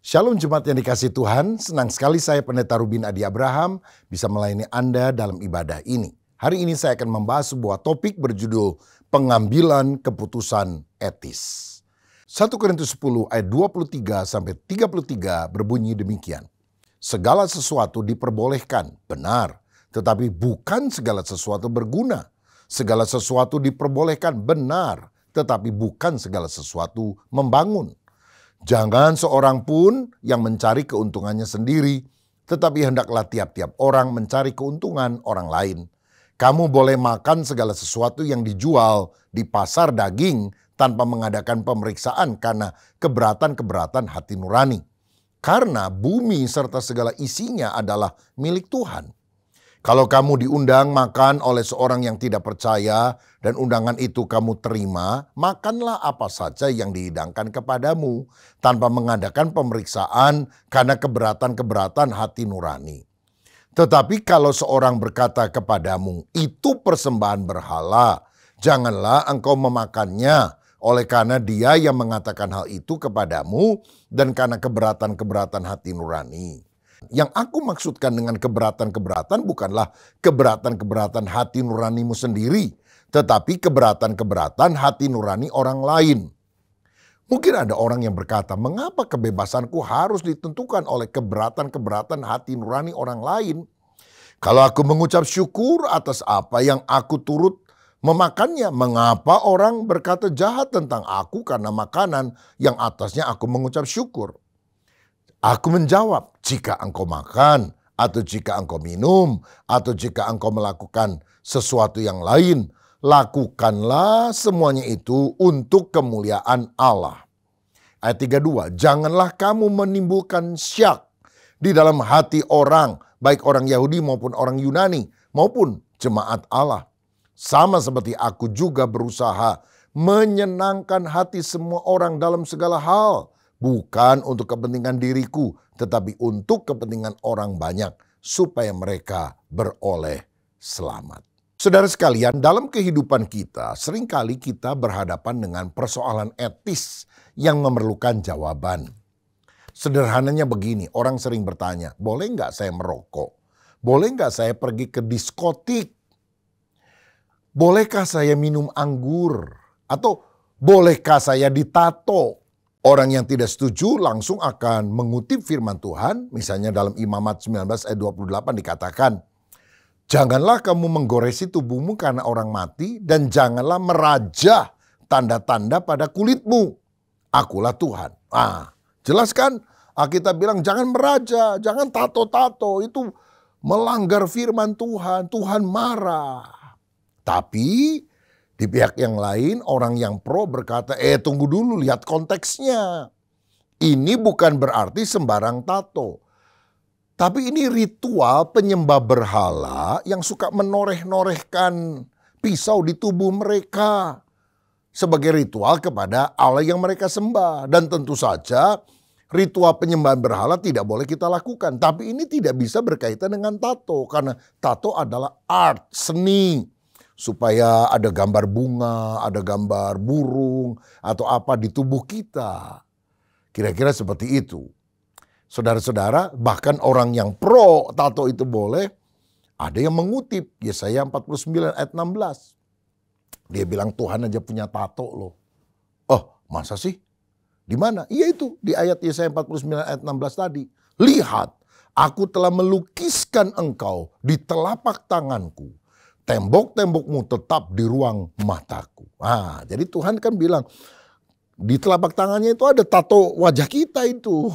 Shalom Jemaat yang dikasihi Tuhan, senang sekali saya Pendeta Rubin Adi Abraham bisa melayani Anda dalam ibadah ini. Hari ini saya akan membahas sebuah topik berjudul pengambilan keputusan etis. 1 Korintus 10 ayat 23 sampai 33 berbunyi demikian. Segala sesuatu diperbolehkan, benar, tetapi bukan segala sesuatu berguna. Segala sesuatu diperbolehkan, benar, tetapi bukan segala sesuatu membangun. Jangan seorang pun yang mencari keuntungannya sendiri, tetapi hendaklah tiap-tiap orang mencari keuntungan orang lain. Kamu boleh makan segala sesuatu yang dijual di pasar daging tanpa mengadakan pemeriksaan karena keberatan-keberatan hati nurani. Karena bumi serta segala isinya adalah milik Tuhan. Kalau kamu diundang makan oleh seorang yang tidak percaya dan undangan itu kamu terima, makanlah apa saja yang dihidangkan kepadamu tanpa mengadakan pemeriksaan karena keberatan-keberatan hati nurani. Tetapi kalau seorang berkata kepadamu, itu persembahan berhala, janganlah engkau memakannya oleh karena dia yang mengatakan hal itu kepadamu dan karena keberatan-keberatan hati nurani. Yang aku maksudkan dengan keberatan-keberatan bukanlah keberatan-keberatan hati nuranimu sendiri, tetapi keberatan-keberatan hati nurani orang lain. Mungkin ada orang yang berkata, mengapa kebebasanku harus ditentukan oleh keberatan-keberatan hati nurani orang lain? Kalau aku mengucap syukur atas apa yang aku turut memakannya, mengapa orang berkata jahat tentang aku karena makanan yang atasnya aku mengucap syukur? Aku menjawab, jika engkau makan, atau jika engkau minum, atau jika engkau melakukan sesuatu yang lain, lakukanlah semuanya itu untuk kemuliaan Allah. Ayat 32, janganlah kamu menimbulkan syak di dalam hati orang, baik orang Yahudi maupun orang Yunani, maupun jemaat Allah. Sama seperti aku juga berusaha menyenangkan hati semua orang dalam segala hal. Bukan untuk kepentingan diriku, tetapi untuk kepentingan orang banyak, supaya mereka beroleh selamat. Saudara sekalian, dalam kehidupan kita, seringkali kita berhadapan dengan persoalan etis yang memerlukan jawaban. Sederhananya begini, orang sering bertanya, boleh nggak saya merokok? Boleh nggak saya pergi ke diskotik? Bolehkah saya minum anggur? Atau bolehkah saya ditato? Orang yang tidak setuju langsung akan mengutip firman Tuhan, misalnya dalam Imamat 19 ayat 28 dikatakan, janganlah kamu menggoresi tubuhmu karena orang mati, dan janganlah merajah tanda-tanda pada kulitmu. Akulah Tuhan. Jelas kan? Kita bilang jangan meraja, jangan tato-tato, itu melanggar firman Tuhan, Tuhan marah. Tapi di pihak yang lain, orang yang pro berkata, tunggu dulu, lihat konteksnya. Ini bukan berarti sembarang tato. Tapi ini ritual penyembah berhala yang suka menoreh-norehkan pisau di tubuh mereka. Sebagai ritual kepada Allah yang mereka sembah. Dan tentu saja ritual penyembahan berhala tidak boleh kita lakukan. Tapi ini tidak bisa berkaitan dengan tato. Karena tato adalah art, seni. Supaya ada gambar bunga, ada gambar burung, atau apa di tubuh kita. Kira-kira seperti itu. Saudara-saudara, bahkan orang yang pro tato itu boleh, ada yang mengutip Yesaya 49 ayat 16. Dia bilang Tuhan aja punya tato loh. Oh, masa sih? Di mana? Iya itu, di ayat Yesaya 49 ayat 16 tadi. Lihat, aku telah melukiskan engkau di telapak tanganku. Tembok-tembokmu tetap di ruang mataku. Jadi Tuhan kan bilang, di telapak tangannya itu ada tato wajah kita itu.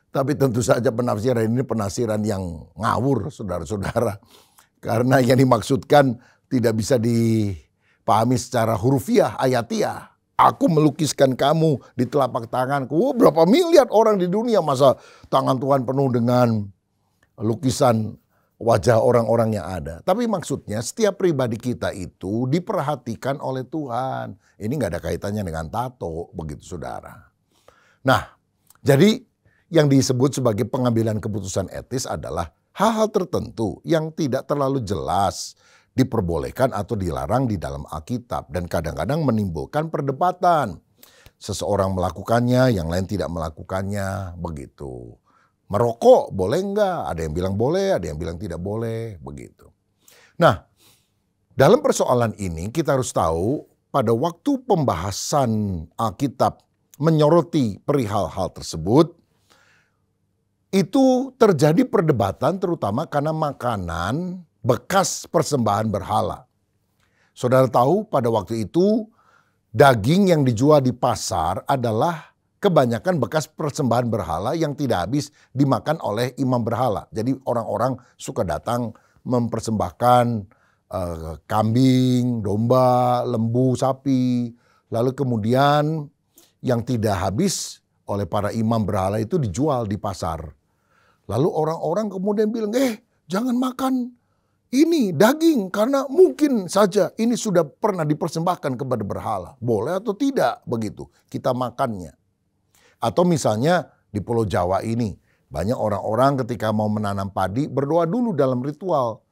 Tapi tentu saja penafsiran ini penafsiran yang ngawur, saudara-saudara. Karena yang dimaksudkan tidak bisa dipahami secara hurufiah, ayatiah. Aku melukiskan kamu di telapak tanganku. Berapa miliar orang di dunia, masa tangan Tuhan penuh dengan lukisan wajah orang-orang yang ada. Tapi maksudnya setiap pribadi kita itu diperhatikan oleh Tuhan. Ini nggak ada kaitannya dengan tato, begitu saudara. Nah, jadi yang disebut sebagai pengambilan keputusan etis adalah hal-hal tertentu yang tidak terlalu jelas diperbolehkan atau dilarang di dalam Alkitab. Dan kadang-kadang menimbulkan perdebatan. seseorang melakukannya, yang lain tidak melakukannya, begitu. Merokok boleh enggak? Ada yang bilang boleh, ada yang bilang tidak boleh, begitu. Nah, dalam persoalan ini kita harus tahu pada waktu pembahasan Alkitab menyoroti perihal hal tersebut, itu terjadi perdebatan terutama karena makanan bekas persembahan berhala. Saudara tahu pada waktu itu daging yang dijual di pasar adalah kebanyakan bekas persembahan berhala yang tidak habis dimakan oleh imam berhala. Jadi orang-orang suka datang mempersembahkan kambing, domba, lembu, sapi. Lalu kemudian yang tidak habis oleh para imam berhala itu dijual di pasar. Lalu orang-orang kemudian bilang, jangan makan ini daging karena mungkin saja ini sudah pernah dipersembahkan kepada berhala. Boleh atau tidak begitu kita makannya. Atau misalnya di Pulau Jawa ini banyak orang-orang ketika mau menanam padi berdoa dulu dalam ritual.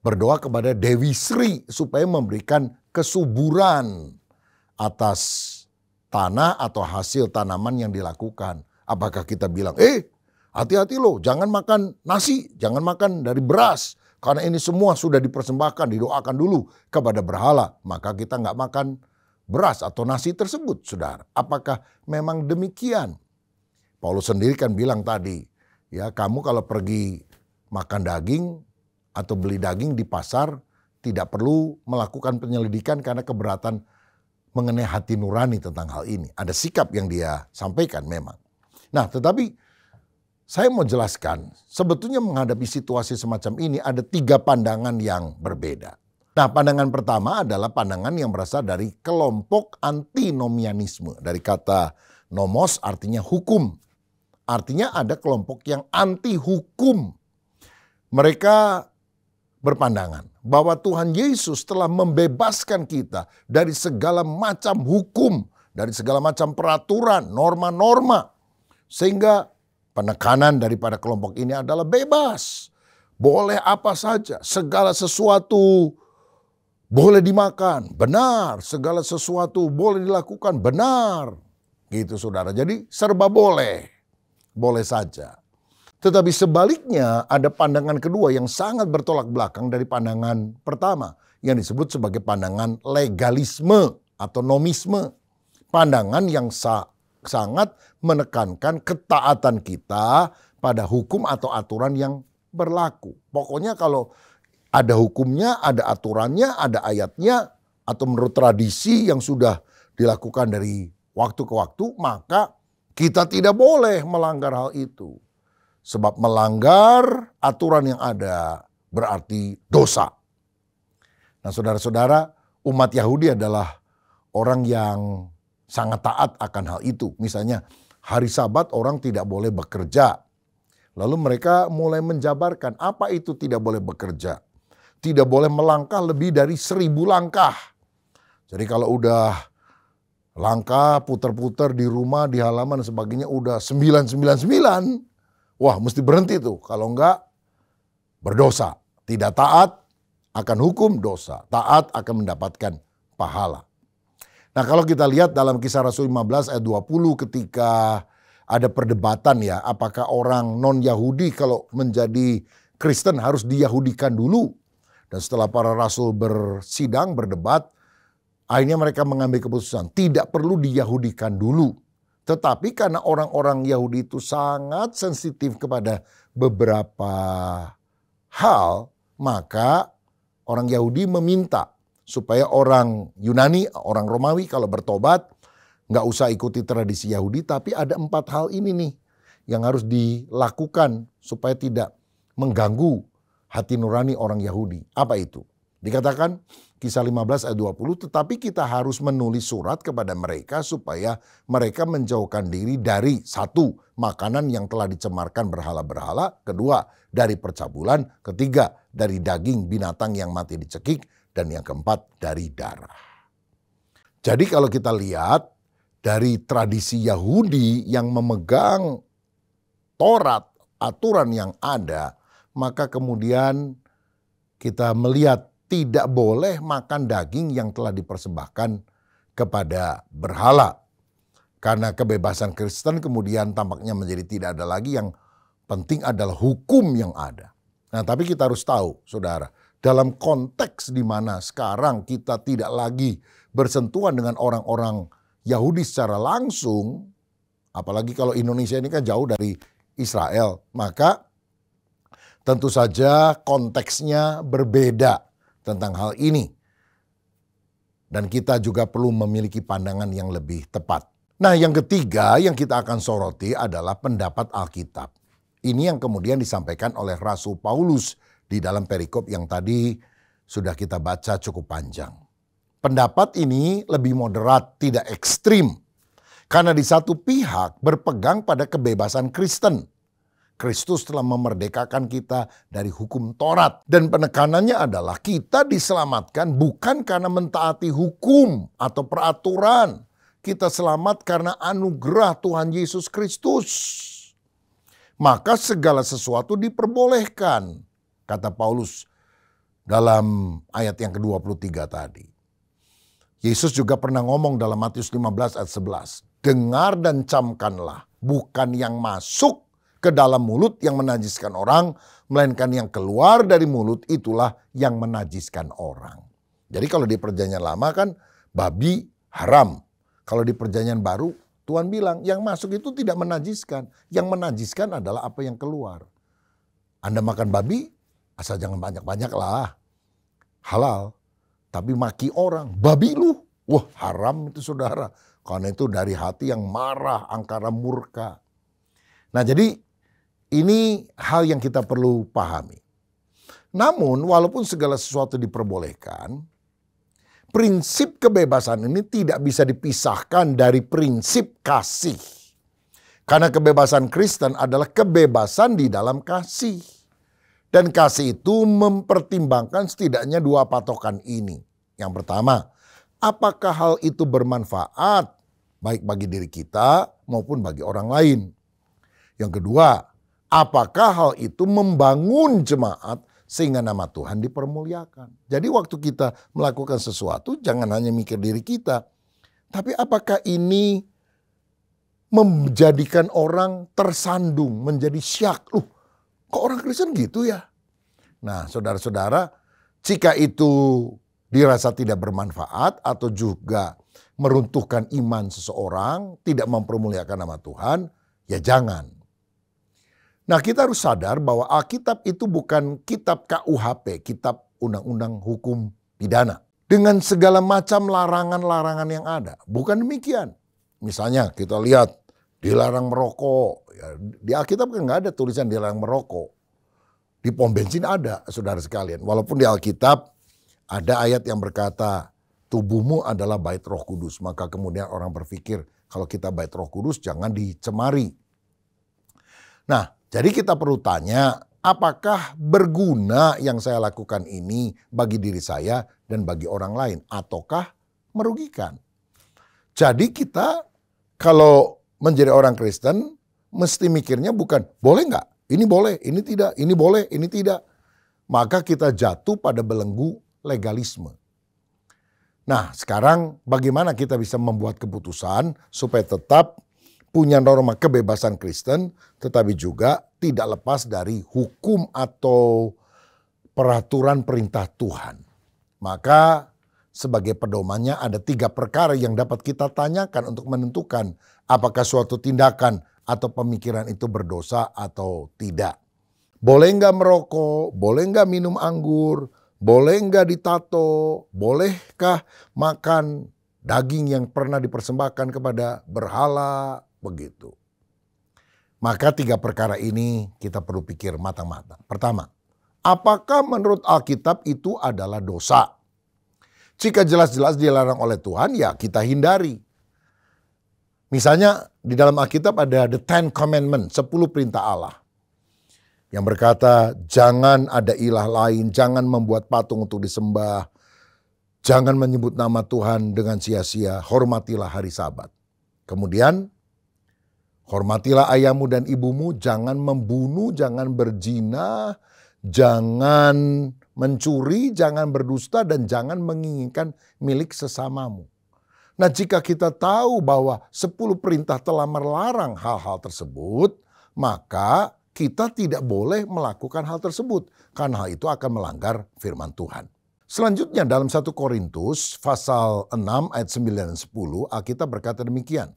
Berdoa kepada Dewi Sri supaya memberikan kesuburan atas tanah atau hasil tanaman yang dilakukan. Apakah kita bilang, hati-hati loh, jangan makan nasi, jangan makan dari beras. Karena ini semua sudah dipersembahkan, didoakan dulu kepada berhala. Maka kita nggak makan beras atau nasi tersebut, saudara. Apakah memang demikian? Paulus sendiri kan bilang tadi, ya kamu kalau pergi makan daging atau beli daging di pasar, tidak perlu melakukan penyelidikan karena keberatan mengenai hati nurani tentang hal ini. Ada sikap yang dia sampaikan memang. Nah, tetapi saya mau jelaskan, sebetulnya menghadapi situasi semacam ini ada 3 pandangan yang berbeda. Nah, pandangan pertama adalah pandangan yang berasal dari kelompok antinomianisme. Dari kata nomos artinya hukum. Artinya ada kelompok yang anti hukum. Mereka berpandangan bahwa Tuhan Yesus telah membebaskan kita dari segala macam hukum, dari segala macam peraturan, norma-norma. Sehingga penekanan daripada kelompok ini adalah bebas. Boleh apa saja, segala sesuatu boleh dimakan, benar. Segala sesuatu boleh dilakukan, benar. Gitu saudara, jadi serba boleh. Boleh saja. Tetapi sebaliknya ada pandangan kedua yang sangat bertolak belakang dari pandangan pertama. Yang disebut sebagai pandangan legalisme atau nomisme. Pandangan yang sangat menekankan ketaatan kita pada hukum atau aturan yang berlaku. Pokoknya kalau ada hukumnya, ada aturannya, ada ayatnya, atau menurut tradisi yang sudah dilakukan dari waktu ke waktu, maka kita tidak boleh melanggar hal itu. Sebab melanggar aturan yang ada berarti dosa. Nah saudara-saudara, umat Yahudi adalah orang yang sangat taat akan hal itu. Misalnya hari Sabat orang tidak boleh bekerja. Lalu mereka mulai menjabarkan apa itu tidak boleh bekerja. Tidak boleh melangkah lebih dari 1000 langkah. Jadi kalau udah langkah putar-putar di rumah, di halaman dan sebagainya udah 999, wah mesti berhenti tuh. Kalau enggak berdosa. Tidak taat akan hukum dosa. Taat akan mendapatkan pahala. Nah kalau kita lihat dalam Kisah Rasul 15 ayat 20 ketika ada perdebatan ya. Apakah orang non-Yahudi kalau menjadi Kristen harus diyahudikan dulu. Dan setelah para rasul bersidang, berdebat, akhirnya mereka mengambil keputusan tidak perlu diyahudikan dulu. Tetapi karena orang-orang Yahudi itu sangat sensitif kepada beberapa hal, maka orang Yahudi meminta supaya orang Yunani, orang Romawi kalau bertobat, nggak usah ikuti tradisi Yahudi, tapi ada 4 hal ini nih yang harus dilakukan supaya tidak mengganggu hati nurani orang Yahudi. Apa itu? Dikatakan Kisah 15 ayat 20, tetapi kita harus menulis surat kepada mereka supaya mereka menjauhkan diri dari 1, makanan yang telah dicemarkan berhala-berhala, 2, dari percabulan, 3, dari daging binatang yang mati dicekik, dan yang 4, dari darah. Jadi kalau kita lihat dari tradisi Yahudi yang memegang Taurat, aturan yang ada, maka kemudian kita melihat tidak boleh makan daging yang telah dipersembahkan kepada berhala. Karena kebebasan Kristen kemudian tampaknya menjadi tidak ada lagi, yang penting adalah hukum yang ada. Nah, tapi kita harus tahu, saudara, dalam konteks di mana sekarang kita tidak lagi bersentuhan dengan orang-orang Yahudi secara langsung, apalagi kalau Indonesia ini kan jauh dari Israel, maka tentu saja konteksnya berbeda tentang hal ini. Dan kita juga perlu memiliki pandangan yang lebih tepat. Nah, yang ketiga yang kita akan soroti adalah pendapat Alkitab. Ini yang kemudian disampaikan oleh Rasul Paulus di dalam perikop yang tadi sudah kita baca cukup panjang. Pendapat ini lebih moderat, tidak ekstrim. Karena di satu pihak berpegang pada kebebasan Kristen. Kristus telah memerdekakan kita dari hukum Taurat. Dan penekanannya adalah kita diselamatkan bukan karena mentaati hukum atau peraturan. Kita selamat karena anugerah Tuhan Yesus Kristus. Maka segala sesuatu diperbolehkan, kata Paulus dalam ayat yang ke-23 tadi. Yesus juga pernah ngomong dalam Matius 15 ayat 11. Dengar dan camkanlah, bukan yang masuk ke dalam mulut yang menajiskan orang, melainkan yang keluar dari mulut itulah yang menajiskan orang. Jadi kalau di Perjanjian Lama kan babi haram. Kalau di Perjanjian Baru, Tuhan bilang yang masuk itu tidak menajiskan. Yang menajiskan adalah apa yang keluar. Anda makan babi, asal jangan banyak-banyak lah. Halal. Tapi maki orang, babi lu. Wah, haram itu saudara. Karena itu dari hati yang marah, angkara murka. Nah, jadi ini hal yang kita perlu pahami. Namun, walaupun segala sesuatu diperbolehkan, prinsip kebebasan ini tidak bisa dipisahkan dari prinsip kasih. Karena kebebasan Kristen adalah kebebasan di dalam kasih. Dan kasih itu mempertimbangkan setidaknya dua patokan ini. Yang pertama, apakah hal itu bermanfaat baik bagi diri kita maupun bagi orang lain. Yang kedua, apakah hal itu membangun jemaat sehingga nama Tuhan dipermuliakan. Jadi waktu kita melakukan sesuatu jangan hanya mikir diri kita. Tapi apakah ini menjadikan orang tersandung, menjadi syak. Kok orang Kristen gitu ya? Nah saudara-saudara, jika itu dirasa tidak bermanfaat atau juga meruntuhkan iman seseorang, tidak mempermuliakan nama Tuhan, ya jangan. Nah kita harus sadar bahwa Alkitab itu bukan kitab KUHP, kitab undang-undang hukum pidana. Dengan segala macam larangan-larangan yang ada. Bukan demikian. Misalnya kita lihat dilarang merokok. Ya, di Alkitab kan nggak ada tulisan dilarang merokok. Di pom bensin ada saudara sekalian. Walaupun di Alkitab ada ayat yang berkata tubuhmu adalah bait Roh Kudus. Maka kemudian orang berpikir kalau kita bait Roh Kudus jangan dicemari. Nah, jadi kita perlu tanya, apakah berguna yang saya lakukan ini bagi diri saya dan bagi orang lain? Ataukah merugikan? Jadi kita kalau menjadi orang Kristen mesti mikirnya bukan boleh nggak? Ini boleh, ini tidak, ini boleh, ini tidak. Maka kita jatuh pada belenggu legalisme. Nah sekarang bagaimana kita bisa membuat keputusan supaya tetap punya norma kebebasan Kristen, tetapi juga tidak lepas dari hukum atau peraturan perintah Tuhan. Maka sebagai pedomannya ada 3 perkara yang dapat kita tanyakan untuk menentukan apakah suatu tindakan atau pemikiran itu berdosa atau tidak. Boleh nggak merokok? Boleh nggak minum anggur? Boleh nggak ditato? Bolehkah makan daging yang pernah dipersembahkan kepada berhala? Begitu. Maka 3 perkara ini kita perlu pikir matang-matang. Pertama, apakah menurut Alkitab itu adalah dosa? Jika jelas-jelas dilarang oleh Tuhan, ya kita hindari. Misalnya di dalam Alkitab ada the 10 commandment, 10 perintah Allah. Yang berkata, jangan ada ilah lain, jangan membuat patung untuk disembah, jangan menyebut nama Tuhan dengan sia-sia, hormatilah hari Sabat. Kemudian, hormatilah ayahmu dan ibumu, jangan membunuh, jangan berzina, jangan mencuri, jangan berdusta, dan jangan menginginkan milik sesamamu. Nah, jika kita tahu bahwa 10 perintah telah melarang hal-hal tersebut, maka kita tidak boleh melakukan hal tersebut. Karena hal itu akan melanggar firman Tuhan. Selanjutnya dalam 1 Korintus pasal 6 ayat 9 dan 10, Alkitab berkata demikian.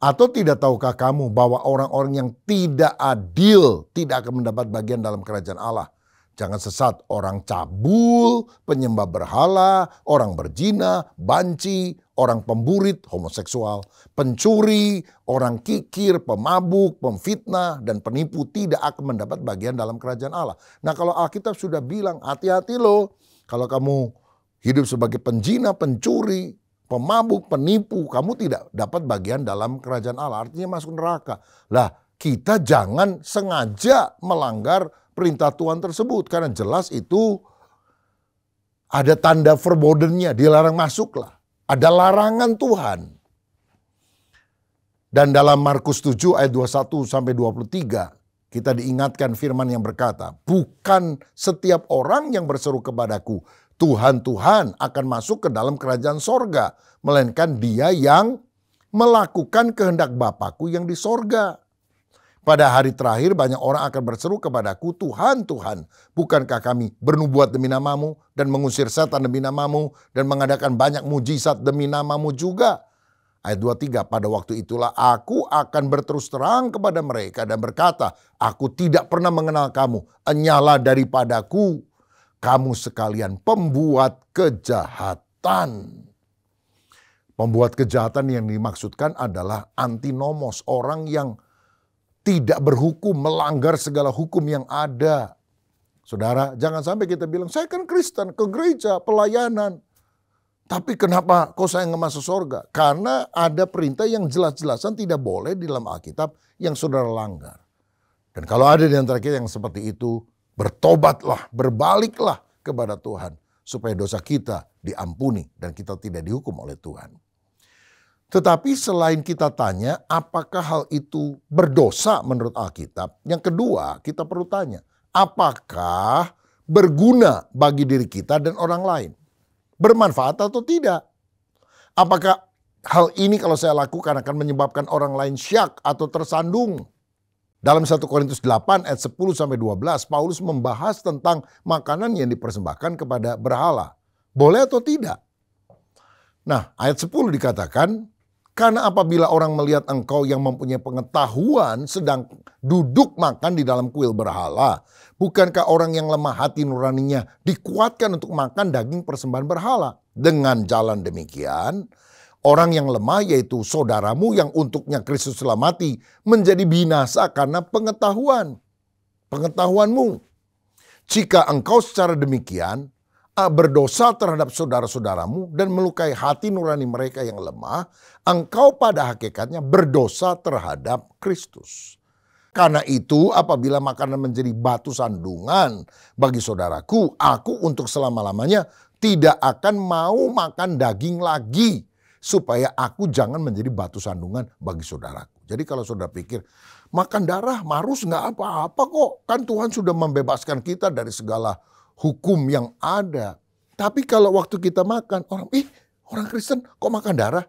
Atau tidak tahukah kamu bahwa orang-orang yang tidak adil tidak akan mendapat bagian dalam kerajaan Allah? Jangan sesat, orang cabul, penyembah berhala, orang berzina, banci, orang pemburit, homoseksual, pencuri, orang kikir, pemabuk, pemfitnah, dan penipu tidak akan mendapat bagian dalam kerajaan Allah. Nah, kalau Alkitab sudah bilang, hati-hati loh, kalau kamu hidup sebagai penjina, pencuri, pemabuk, penipu, kamu tidak dapat bagian dalam kerajaan Allah. Artinya masuk neraka. Lah, kita jangan sengaja melanggar perintah Tuhan tersebut. Karena jelas itu ada tanda forbidden-nya, dilarang masuklah. Ada larangan Tuhan. Dan dalam Markus 7 ayat 21 sampai 23, kita diingatkan firman yang berkata, bukan setiap orang yang berseru kepadaku, Tuhan, Tuhan akan masuk ke dalam kerajaan sorga, melainkan dia yang melakukan kehendak Bapakku yang di sorga. Pada hari terakhir banyak orang akan berseru kepadaku, Tuhan, Tuhan, bukankah kami bernubuat demi namamu dan mengusir setan demi namamu dan mengadakan banyak mujizat demi namamu juga? Ayat 23, pada waktu itulah aku akan berterus terang kepada mereka dan berkata, aku tidak pernah mengenal kamu, enyalah daripadaku, kamu sekalian pembuat kejahatan. Pembuat kejahatan yang dimaksudkan adalah antinomos, orang yang tidak berhukum, melanggar segala hukum yang ada. Saudara, jangan sampai kita bilang, saya kan Kristen, ke gereja, pelayanan. Tapi kenapa kok saya nggak masuk surga? Karena ada perintah yang jelas-jelasan tidak boleh di dalam Alkitab yang saudara langgar. Dan kalau ada di antara kita yang seperti itu, bertobatlah, berbaliklah kepada Tuhan. Supaya dosa kita diampuni dan kita tidak dihukum oleh Tuhan. Tetapi selain kita tanya apakah hal itu berdosa menurut Alkitab, yang kedua kita perlu tanya apakah berguna bagi diri kita dan orang lain? Bermanfaat atau tidak? Apakah hal ini kalau saya lakukan akan menyebabkan orang lain syak atau tersandung? Dalam 1 Korintus 8 ayat 10-12 Paulus membahas tentang makanan yang dipersembahkan kepada berhala. Boleh atau tidak? Nah, ayat 10 dikatakan, karena apabila orang melihat engkau yang mempunyai pengetahuan sedang duduk makan di dalam kuil berhala, bukankah orang yang lemah hati nuraninya dikuatkan untuk makan daging persembahan berhala? Dengan jalan demikian, orang yang lemah yaitu saudaramu yang untuknya Kristus telah mati menjadi binasa karena pengetahuanmu. Jika engkau secara demikian berdosa terhadap saudara-saudaramu dan melukai hati nurani mereka yang lemah, engkau pada hakikatnya berdosa terhadap Kristus. Karena itu apabila makanan menjadi batu sandungan bagi saudaraku, aku untuk selama-lamanya tidak akan mau makan daging lagi, supaya aku jangan menjadi batu sandungan bagi saudaraku. Jadi kalau saudara pikir, makan darah marus nggak apa-apa kok, kan Tuhan sudah membebaskan kita dari segala hukum yang ada. Tapi kalau waktu kita makan, orang Kristen kok makan darah?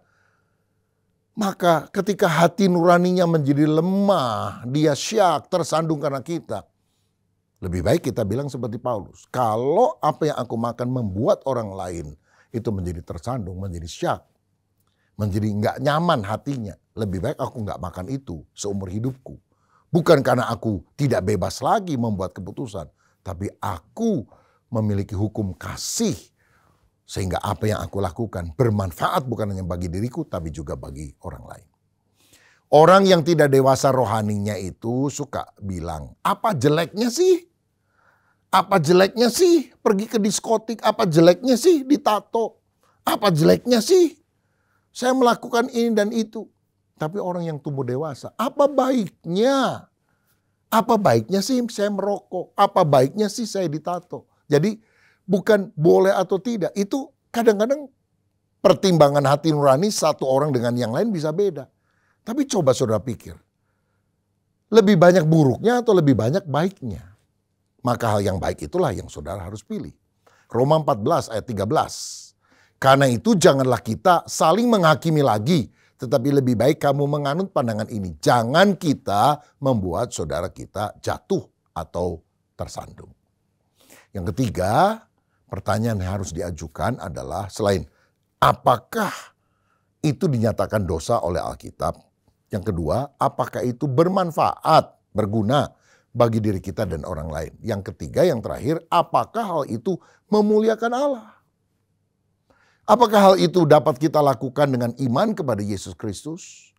Maka ketika hati nuraninya menjadi lemah, dia syak, tersandung karena kita. Lebih baik kita bilang seperti Paulus, kalau apa yang aku makan membuat orang lain itu menjadi tersandung, menjadi syak, menjadi nggak nyaman hatinya, lebih baik aku nggak makan itu seumur hidupku. Bukan karena aku tidak bebas lagi membuat keputusan, tapi aku memiliki hukum kasih sehingga apa yang aku lakukan bermanfaat bukan hanya bagi diriku tapi juga bagi orang lain. Orang yang tidak dewasa rohaninya itu suka bilang, apa jeleknya sih? Apa jeleknya sih pergi ke diskotik? Apa jeleknya sih ditato? Apa jeleknya sih saya melakukan ini dan itu? Tapi orang yang tumbuh dewasa, apa baiknya? Apa baiknya sih saya merokok? Apa baiknya sih saya ditato? Jadi bukan boleh atau tidak. Itu kadang-kadang pertimbangan hati nurani satu orang dengan yang lain bisa beda. Tapi coba saudara pikir. Lebih banyak buruknya atau lebih banyak baiknya? Maka hal yang baik itulah yang saudara harus pilih. Roma 14 ayat 13. Karena itu janganlah kita saling menghakimi lagi, tetapi lebih baik kamu menganut pandangan ini. Jangan kita membuat saudara kita jatuh atau tersandung. Yang ketiga, pertanyaan yang harus diajukan adalah selain apakah itu dinyatakan dosa oleh Alkitab? Yang kedua, apakah itu bermanfaat, berguna bagi diri kita dan orang lain? Yang ketiga, yang terakhir, apakah hal itu memuliakan Allah? Apakah hal itu dapat kita lakukan dengan iman kepada Yesus Kristus?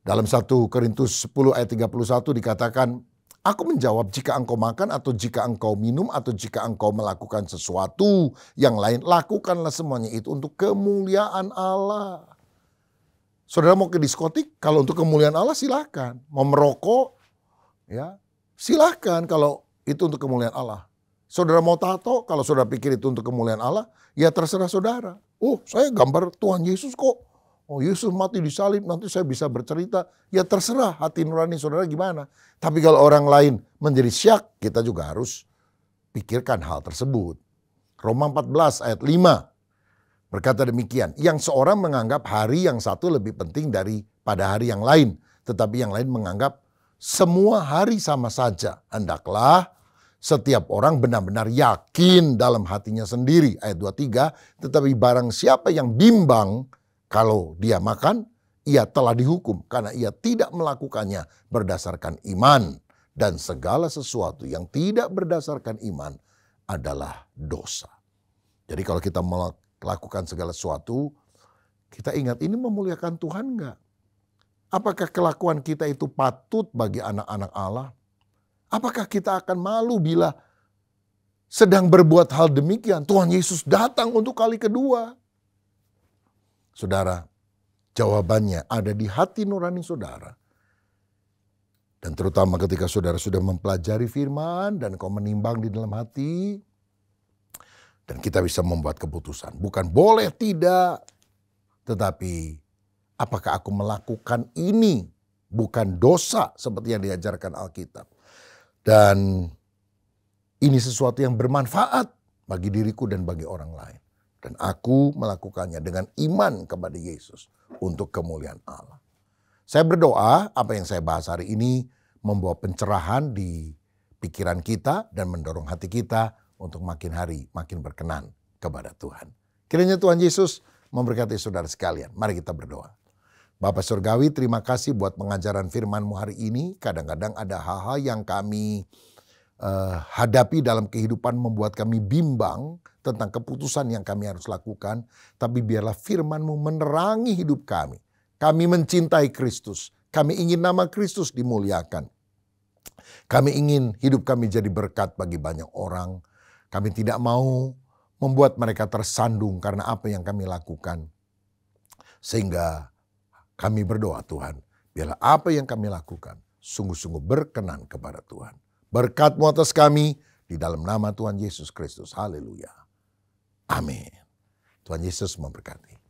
Dalam 1 Korintus 10 ayat 31 dikatakan, aku menjawab, jika engkau makan atau jika engkau minum atau jika engkau melakukan sesuatu yang lain, lakukanlah semuanya itu untuk kemuliaan Allah. Saudara mau ke diskotik, kalau untuk kemuliaan Allah silahkan. Mau merokok, ya silahkan kalau itu untuk kemuliaan Allah. Saudara mau tato, kalau saudara pikir itu untuk kemuliaan Allah, ya terserah saudara. Oh, saya gambar Tuhan Yesus kok. Oh, Yesus mati di salib, nanti saya bisa bercerita. Ya terserah hati nurani saudara gimana. Tapi kalau orang lain menjadi syak, kita juga harus pikirkan hal tersebut. Roma 14 ayat 5 berkata demikian. Yang seorang menganggap hari yang satu lebih penting daripada hari yang lain. Tetapi yang lain menganggap semua hari sama saja. Hendaklah setiap orang benar-benar yakin dalam hatinya sendiri. Ayat 23, tetapi barang siapa yang bimbang kalau dia makan, ia telah dihukum karena ia tidak melakukannya berdasarkan iman. Dan segala sesuatu yang tidak berdasarkan iman adalah dosa. Jadi kalau kita melakukan segala sesuatu, kita ingat ini memuliakan Tuhan enggak? Apakah kelakuan kita itu patut bagi anak-anak Allah? Apakah kita akan malu bila sedang berbuat hal demikian? Tuhan Yesus datang untuk kali kedua. Saudara, jawabannya ada di hati nurani saudara. Dan terutama ketika saudara sudah mempelajari firman dan kau menimbang di dalam hati. Dan kita bisa membuat keputusan. Bukan boleh tidak. Tetapi apakah aku melakukan ini? Bukan dosa seperti yang diajarkan Alkitab. Dan ini sesuatu yang bermanfaat bagi diriku dan bagi orang lain. Dan aku melakukannya dengan iman kepada Yesus untuk kemuliaan Allah. Saya berdoa apa yang saya bahas hari ini membawa pencerahan di pikiran kita dan mendorong hati kita untuk makin hari makin berkenan kepada Tuhan. Kiranya Tuhan Yesus memberkati saudara sekalian. Mari kita berdoa. Bapa Surgawi, terima kasih buat pengajaran firman-Mu hari ini. Kadang-kadang ada hal-hal yang kami hadapi dalam kehidupan membuat kami bimbang tentang keputusan yang kami harus lakukan. Tapi biarlah firman-Mu menerangi hidup kami. Kami mencintai Kristus. Kami ingin nama Kristus dimuliakan. Kami ingin hidup kami jadi berkat bagi banyak orang. Kami tidak mau membuat mereka tersandung karena apa yang kami lakukan. Sehingga kami berdoa Tuhan, biarlah apa yang kami lakukan sungguh-sungguh berkenan kepada Tuhan. Berkat-Mu atas kami di dalam nama Tuhan Yesus Kristus. Haleluya. Amin. Tuhan Yesus memberkati.